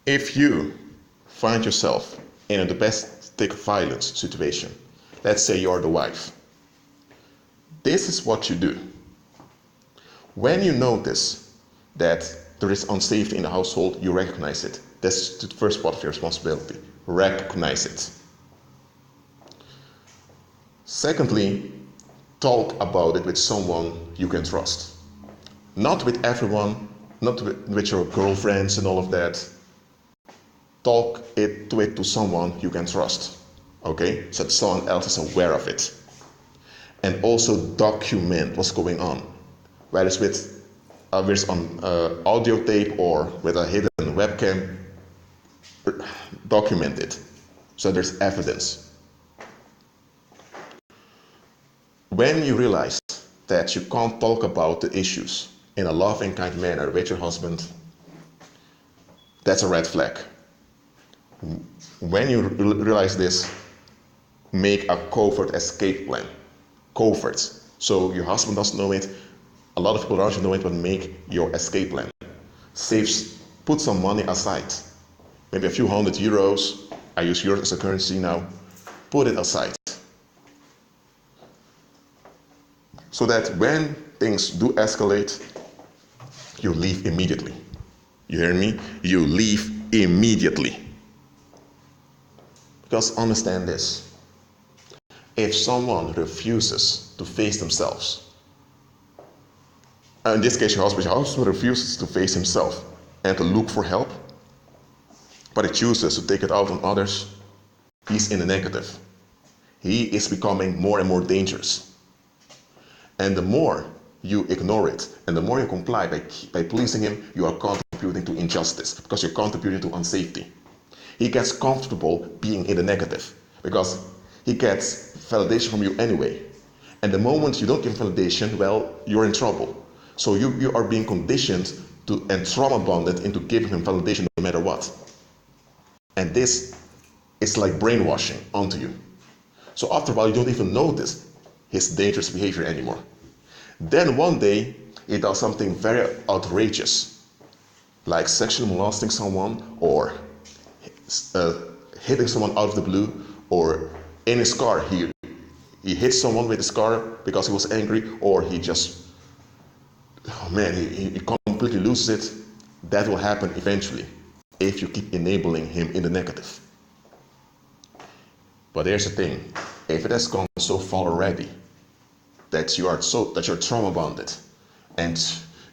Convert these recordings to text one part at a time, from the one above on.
If you find yourself in a domestic violence situation, let's say you're the wife, this is what you do. When you notice that there is unsafety in the household, you recognize it. That's the first part of your responsibility. Recognize it. Secondly, talk about it with someone you can trust. Not with everyone, not with your girlfriends and all of that. Talk it to someone you can trust. Okay? So that someone else is aware of it. And also document what's going on. Whether it's with on audio tape or with a hidden webcam, document it. So there's evidence. When you realize that you can't talk about the issues in a loving, kind manner with your husband, that's a red flag. When you realize this, make a covert escape plan. Covert. So your husband doesn't know it, a lot of people around you know it, but make your escape plan. Put some money aside. Maybe a few €100. I use euros as a currency now. Put it aside. So that when things do escalate, you leave immediately. You hear me? You leave immediately. Because understand this. If someone refuses to face themselves, in this case your husband refuses to face himself and to look for help, but he chooses to take it out on others, he's in the negative. He is becoming more and more dangerous. And the more you ignore it, and the more you comply by pleasing him, you are contributing to injustice, because you're contributing to unsafety. He gets comfortable being in the negative, because he gets validation from you anyway. And the moment you don't give validation, well, you're in trouble. So you are being conditioned and trauma bonded into giving him validation no matter what. And this is like brainwashing onto you. So after a while, you don't even notice his dangerous behavior anymore. Then one day, he does something very outrageous, like sexually molesting someone, or hitting someone out of the blue, or in his car, he hits someone with his car because he was angry, or he just, he completely loses it. That will happen eventually if you keep enabling him in the negative. But here's the thing, if it has gone so far already that you're trauma bonded and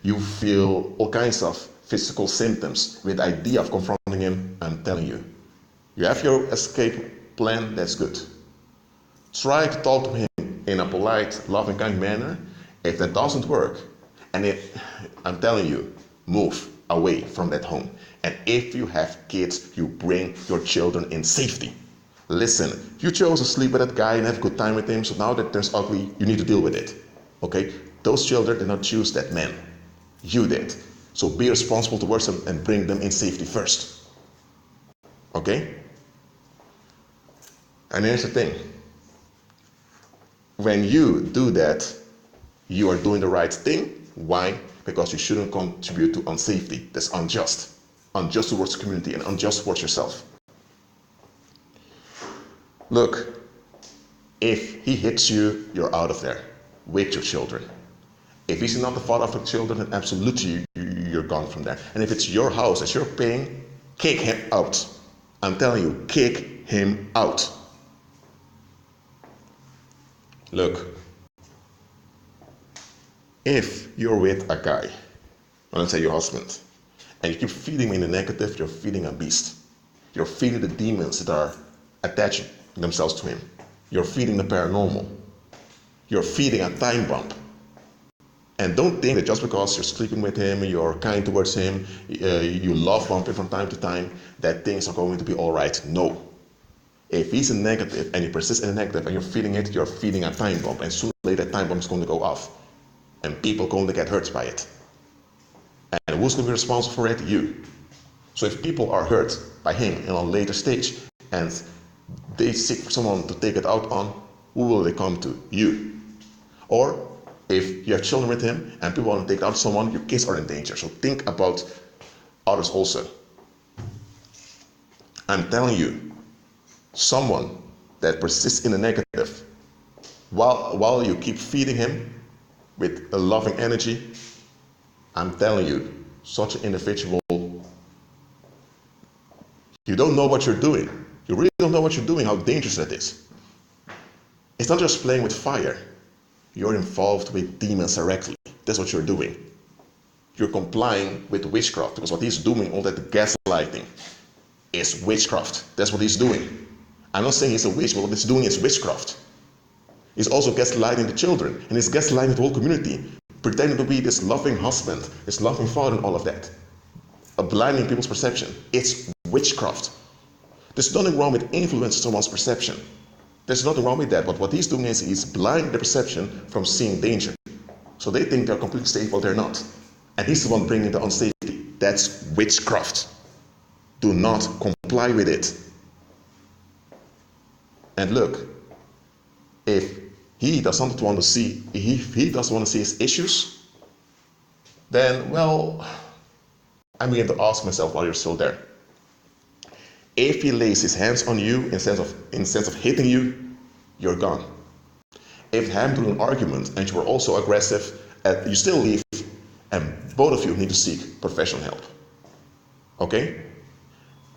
you feel all kinds of physical symptoms with the idea of confronting him, I'm telling you, you have your escape plan, that's good. Try to talk to him in a polite, loving, kind manner. If that doesn't work, I'm telling you, move away from that home. And if you have kids, you bring your children in safety. Listen, you chose to sleep with that guy and have a good time with him, so now that turns ugly, you need to deal with it. Okay? Those children did not choose that man. You did. So be responsible towards them and bring them in safety first. Okay? And here's the thing. When you do that, you are doing the right thing. Why? Because you shouldn't contribute to unsafety. That's unjust. Unjust towards the community and unjust towards yourself. Look, if he hits you, you're out of there with your children. If he's not the father of the children, then absolutely you're gone from there. And if it's your house that you're paying, kick him out. I'm telling you, kick him out. Look, if you're with a guy, let's say your husband, and you keep feeding him in the negative, you're feeding a beast. You're feeding the demons that are attaching themselves to him. You're feeding the paranormal. You're feeding a time bomb. And don't think that just because you're sleeping with him, you're kind towards him, you love bump him from time to time, that things are going to be all right. No. If he's in negative and he persists in the negative and you're feeding it, you're feeding a time bomb. And sooner or later that time bomb is going to go off. And people are going to get hurt by it. And who's going to be responsible for it? You. So if people are hurt by him in a later stage and they seek for someone to take it out on, who will they come to? You. Or if you have children with him and people want to take it out on someone, your kids are in danger. So think about others also. I'm telling you, someone that persists in the negative, while you keep feeding him with a loving energy, I'm telling you, such an individual, you don't know what you're doing. You really don't know what you're doing, how dangerous that is. It's not just playing with fire. You're involved with demons directly. That's what you're doing. You're complying with witchcraft, because what he's doing, all that gaslighting, is witchcraft. That's what he's doing. I'm not saying he's a witch, but what he's doing is witchcraft. He's also gaslighting the children, and he's gaslighting the whole community, pretending to be this loving husband, this loving father, and all of that. Blinding people's perception. It's witchcraft. There's nothing wrong with influencing someone's perception. There's nothing wrong with that, but what he's doing is he's blinding the perception from seeing danger. So they think they're completely safe, while they're not. And he's the one bringing the unsafety. That's witchcraft. Do not comply with it. And look, if he doesn't want to see, if he doesn't want to see his issues, then, well, I'm going to ask myself while you're still there. If he lays his hands on you in sense of hitting you, you're gone. If him doing an argument and you are also aggressive, you still leave, and both of you need to seek professional help. Okay?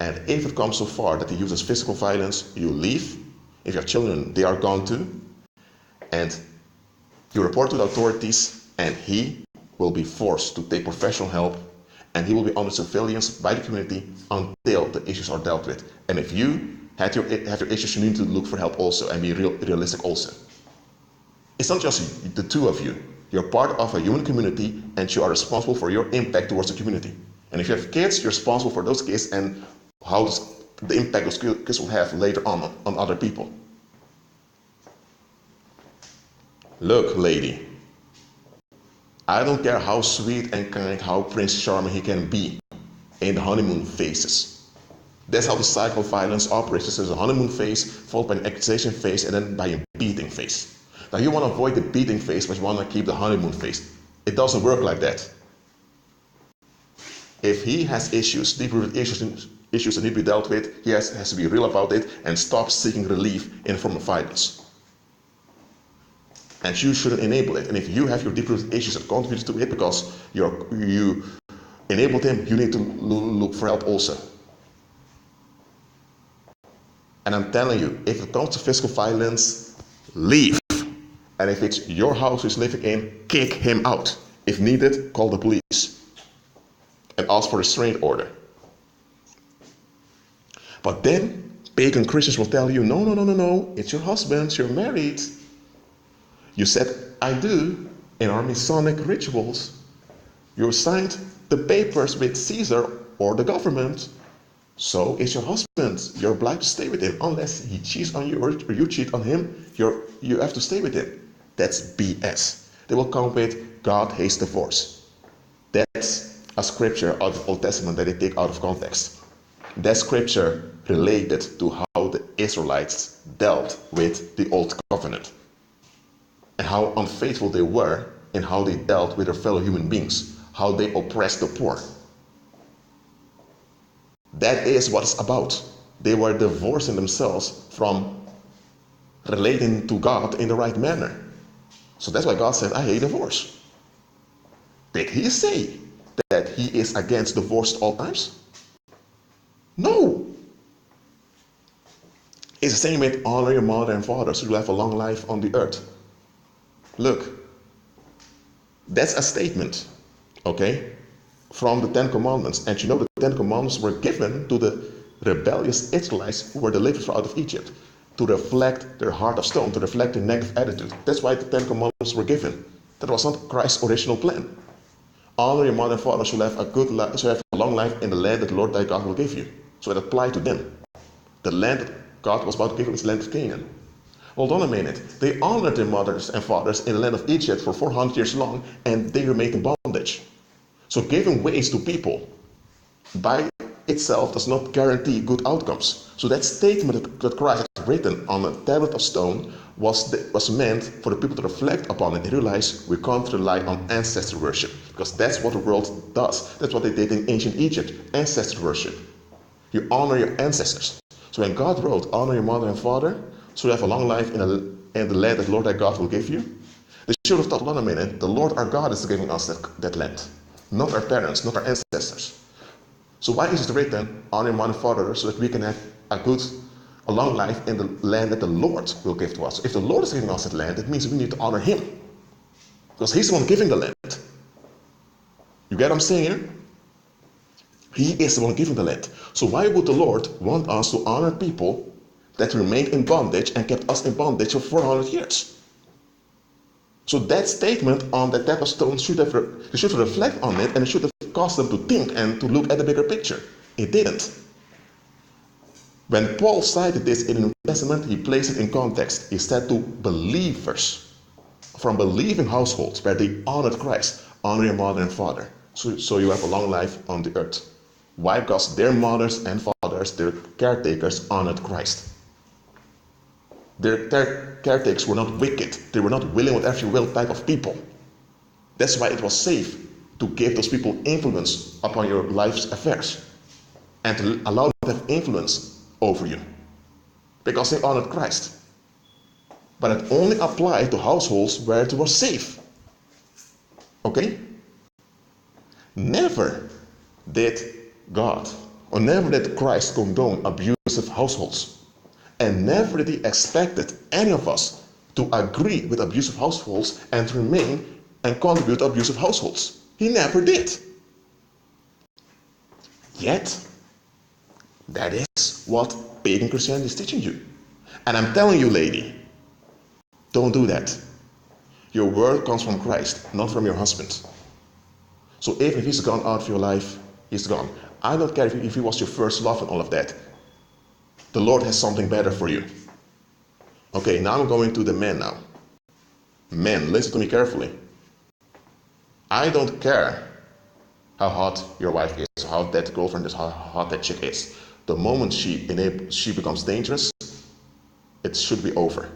And if it comes so far that he uses physical violence, you leave. If you have children, they are gone too. And you report to the authorities, and he will be forced to take professional help, and he will be under surveillance by the community until the issues are dealt with. And if you have your issues, you need to look for help also, and be realistic also. It's not just the two of you. You're part of a human community, and you are responsible for your impact towards the community. And if you have kids, you're responsible for those kids and how the impact those kids will have later on other people. Look, lady, I don't care how sweet and kind, how Prince Charming he can be in the honeymoon phases. That's how the cycle of violence operates. There's a honeymoon phase, followed by an accusation phase, and then by a beating phase. Now you want to avoid the beating phase, but you want to keep the honeymoon phase. It doesn't work like that. If he has issues, deep-rooted issues that need to be dealt with, he has to be real about it and stop seeking relief in the form of violence. And you shouldn't enable it. And if you have your deep-rooted issues that contribute to it because you enabled him, you need to look for help also. And I'm telling you, if it comes to physical violence, leave. And if it's your house he's living in, kick him out. If needed, call the police and ask for a restraint order. But then pagan Christians will tell you, no, it's your husband, you're married. You said, I do, in our Masonic rituals. You signed the papers with Caesar or the government. So it's your husband. You're obliged to stay with him. Unless he cheats on you or you cheat on him, you have to stay with him. That's BS. They will come with God hates divorce. That's a scripture out of the Old Testament that they take out of context. That scripture related to how the Israelites dealt with the Old Covenant and how unfaithful they were in how they dealt with their fellow human beings, how they oppressed the poor. That is what it's about. They were divorcing themselves from relating to God in the right manner. So that's why God said, I hate divorce. Did he say that he is against divorce at all times? No. It's the same with honor your mother and father so you'll have a long life on the earth. Look, that's a statement, okay, from the Ten Commandments. And you know the Ten Commandments were given to the rebellious Israelites who were delivered out of Egypt to reflect their heart of stone, to reflect their negative attitude. That's why the Ten Commandments were given. That was not Christ's original plan. Honor your mother and father shall have a good life, shall have a long life in the land that the Lord thy God will give you. So it applied to them. The land that God was about to give them is the land of Canaan. Hold on a minute. They honored their mothers and fathers in the land of Egypt for 400 years long, and they remained in bondage. So giving ways to people by itself does not guarantee good outcomes. So that statement that Christ had written on a tablet of stone was meant for the people to reflect upon it and realize we can't rely on ancestor worship, because that's what the world does. That's what they did in ancient Egypt, ancestor worship. You honor your ancestors. So when God wrote, honor your mother and father, so you have a long life in the land that the Lord thy God will give you, they should have thought, hold on a minute, the Lord our God is giving us that land, not our parents, not our ancestors. So why is it written, honor your mother and father, so that we can have a long life in the land that the Lord will give to us? If the Lord is giving us that land, it means we need to honor him, because he's the one giving the land. You get what I'm saying here? He is the one giving the land. So why would the Lord want us to honor people that remained in bondage and kept us in bondage for 400 years? So that statement on the type of stone should reflect on it, and it should have caused them to think and to look at the bigger picture. It didn't. When Paul cited this in the New Testament, he placed it in context. He said to believers from believing households where they honored Christ, honor your mother and father, so you have a long life on the earth. Why? Because their mothers and fathers, their caretakers, honored Christ. Their caretakers were not wicked. They were not willing with every will type of people. That's why it was safe to give those people influence upon your life's affairs and to allow them to have influence over you, because they honored Christ. But it only applied to households where it was safe. Okay? Never did God, or never did Christ condone abusive households. And never did he expect any of us to agree with abusive households and to remain and contribute to abusive households. He never did. Yet, that is what pagan Christianity is teaching you. And I'm telling you, lady, don't do that. Your word comes from Christ, not from your husband. So even if he's gone out of your life, he's gone. I don't care if he was your first love and all of that. The Lord has something better for you. Okay, now I'm going to the men now. Men, listen to me carefully. I don't care how hot your wife is, how that girlfriend is, how hot that chick is. The moment she becomes dangerous, it should be over.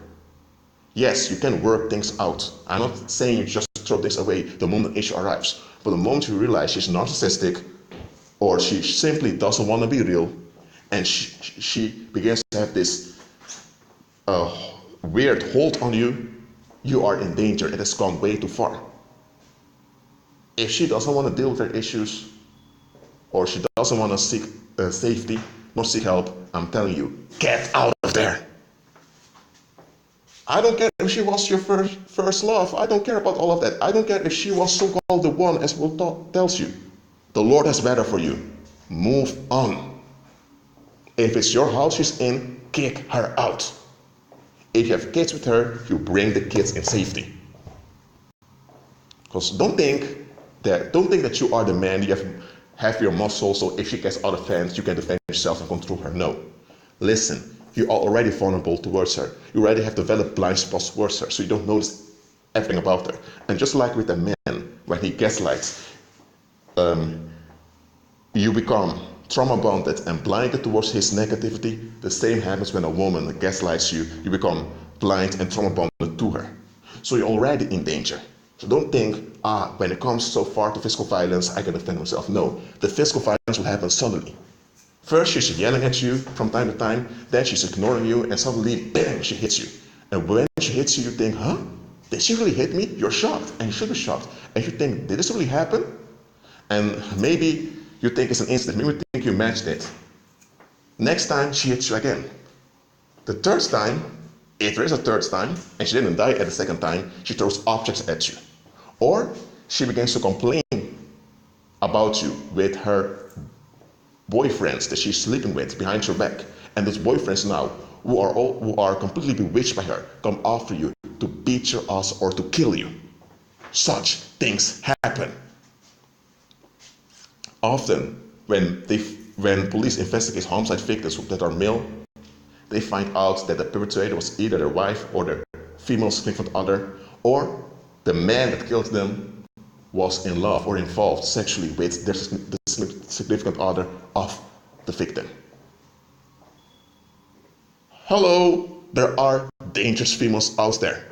Yes, you can work things out. I'm not saying you just throw this away the moment the issue arrives. But the moment you realize she's narcissistic, or she simply doesn't want to be real, and she begins to have this weird hold on you, you are in danger. It has gone way too far. If she doesn't want to deal with her issues, or she doesn't want to seek safety, nor seek help, I'm telling you, get out of there. I don't care if she was your first love. I don't care about all of that. I don't care if she was so-called the one, as Paul tells you. The Lord has better for you. Move on. If it's your house she's in, kick her out. If you have kids with her, you bring the kids in safety. Because don't think that you are the man, you have your muscle, so if she gets out of hand, you can defend yourself and control her. No. Listen, you are already vulnerable towards her. You already have developed blind spots towards her, so you don't notice everything about her. And just like with a man, when he gaslights, you become trauma bonded and blinded towards his negativity. The same happens when a woman gaslights you. You become blind and trauma bonded to her. So you're already in danger. So don't think, when it comes so far to physical violence, I can defend myself. No, the physical violence will happen suddenly. First, she's yelling at you from time to time, then she's ignoring you, and suddenly, bang, she hits you. And when she hits you, you think, did she really hit me? You're shocked, and you should be shocked. And you think, did this really happen? And maybe you think it's an incident, maybe you think you matched it. Next time, she hits you again. The third time, if there is a third time, and she didn't die at the second time, she throws objects at you. Or she begins to complain about you with her boyfriends that she's sleeping with behind your back. And those boyfriends now, who are completely bewitched by her, come after you to beat your ass or to kill you. Such things happen. Often, when police investigate homicide victims that are male, they find out that the perpetrator was either their wife or their female significant other, or the man that killed them was in love or involved sexually with the significant other of the victim. Hello, there are dangerous females out there.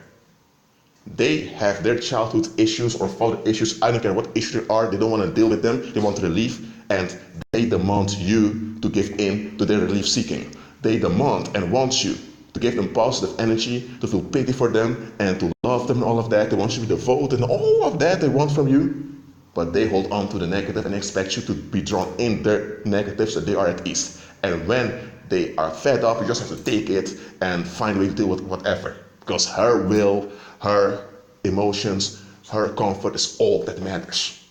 They have their childhood issues or father issues. I don't care what issues they are. They don't want to deal with them. They want relief, and they demand you to give in to their relief seeking. They demand and want you to give them positive energy, to feel pity for them, and to love them and all of that. They want you to be devoted and all of that they want from you. But they hold on to the negative and expect you to be drawn in their negatives so they are at ease. And when they are fed up, you just have to take it and find a way to deal with whatever. Because her will, her emotions, her comfort is all that matters.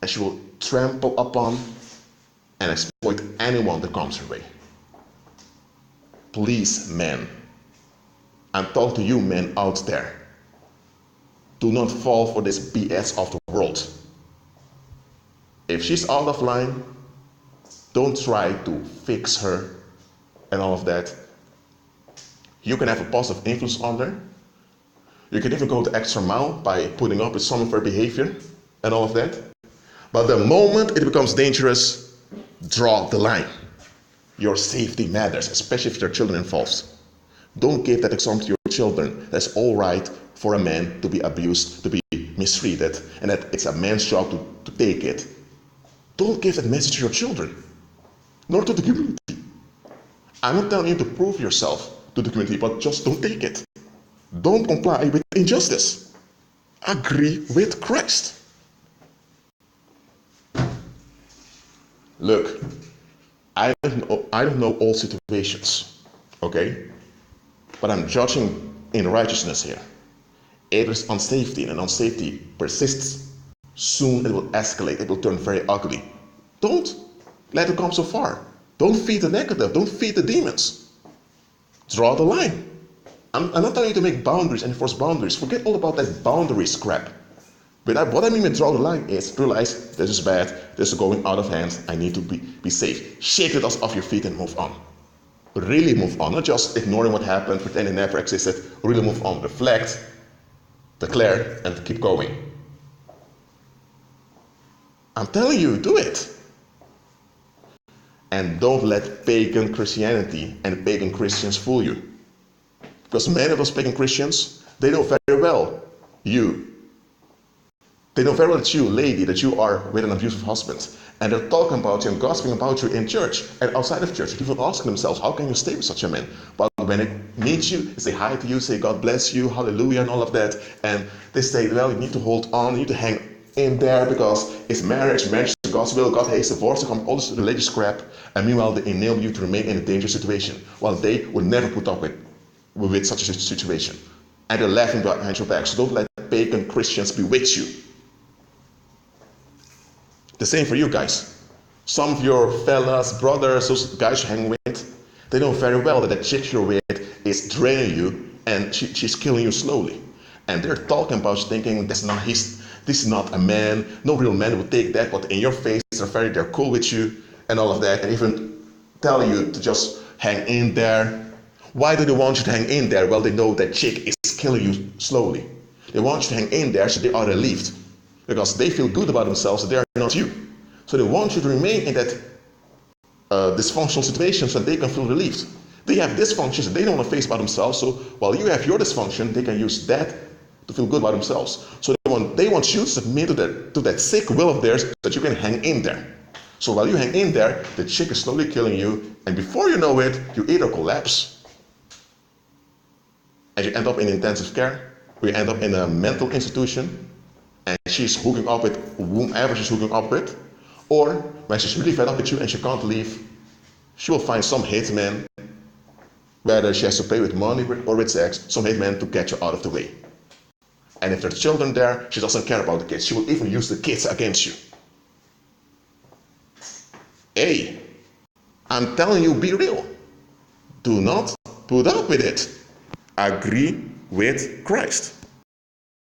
And she will trample upon and exploit anyone that comes her way. Please, men, I'm talking to you men out there. Do not fall for this BS of the world. If she's out of line, don't try to fix her and all of that. You can have a positive influence on her. You can even go the extra mile by putting up with some of her behavior and all of that. But the moment it becomes dangerous, draw the line. Your safety matters, especially if there are children involved. Don't give that example to your children. That's all right for a man to be abused, to be mistreated, and that it's a man's job to take it. Don't give that message to your children, nor to the community. I'm not telling you to prove yourself to the community, but just don't take it. Don't comply with injustice. Agree with Christ. Look, I don't know all situations, okay? But I'm judging in righteousness here. If there's unsafety and unsafety persists, soon it will escalate. It will turn very ugly. Don't let it come so far. Don't feed the negative. Don't feed the demons. Draw the line. I'm not telling you to make boundaries and enforce boundaries. Forget all about that boundaries crap. But what I mean with draw the line is realize this is bad, this is going out of hand, I need to be safe. Shake the dust off your feet and move on. Really move on, not just ignoring what happened, pretend it never existed. Really move on, reflect, declare, and keep going. I'm telling you, do it. And don't let pagan Christianity and pagan Christians fool you. Because many of those pagan Christians, they know very well They know very well that you, lady, that you are with an abusive husband. And they're talking about you and gossiping about you in church and outside of church. People asking themselves, how can you stay with such a man? But when they meet you, they say hi to you, say God bless you, hallelujah, and all of that. And they say, well, you need to hold on, you need to hang in there because it's marriage is God's will, God hates divorce, all this religious crap. And meanwhile, they enable you to remain in a dangerous situation. While they would never put up with such a situation. And they're laughing behind your back. So don't let pagan Christians bewitch you. The same for you guys. Some of your fellas, brothers, those guys you hang with, they know very well that the chick you're with is draining you and she's killing you slowly. And they're talking about you thinking, this is not a man, no real man would take that, but in your face, they're cool with you and all of that, and even tell you to just hang in there. Why do they want you to hang in there? Well, they know that chick is killing you slowly. They want you to hang in there so they are relieved. Because they feel good about themselves that they are not you. So they want you to remain in that dysfunctional situation so they can feel relieved. They have dysfunctions that they don't want to face by themselves. So while you have your dysfunction, they can use that to feel good about themselves. So they want you to submit to that sick will of theirs that you can hang in there. So while you hang in there, the chick is slowly killing you. And before you know it, you either collapse and you end up in intensive care, or you end up in a mental institution, and she's hooking up with whomever she's hooking up with, or when she's really fed up with you and she can't leave, she will find some hitman, whether she has to pay with money or with sex, some hitman to get you out of the way. And if there's children there, she doesn't care about the kids. She will even use the kids against you. Hey, I'm telling you, be real. Do not put up with it. Agree with Christ.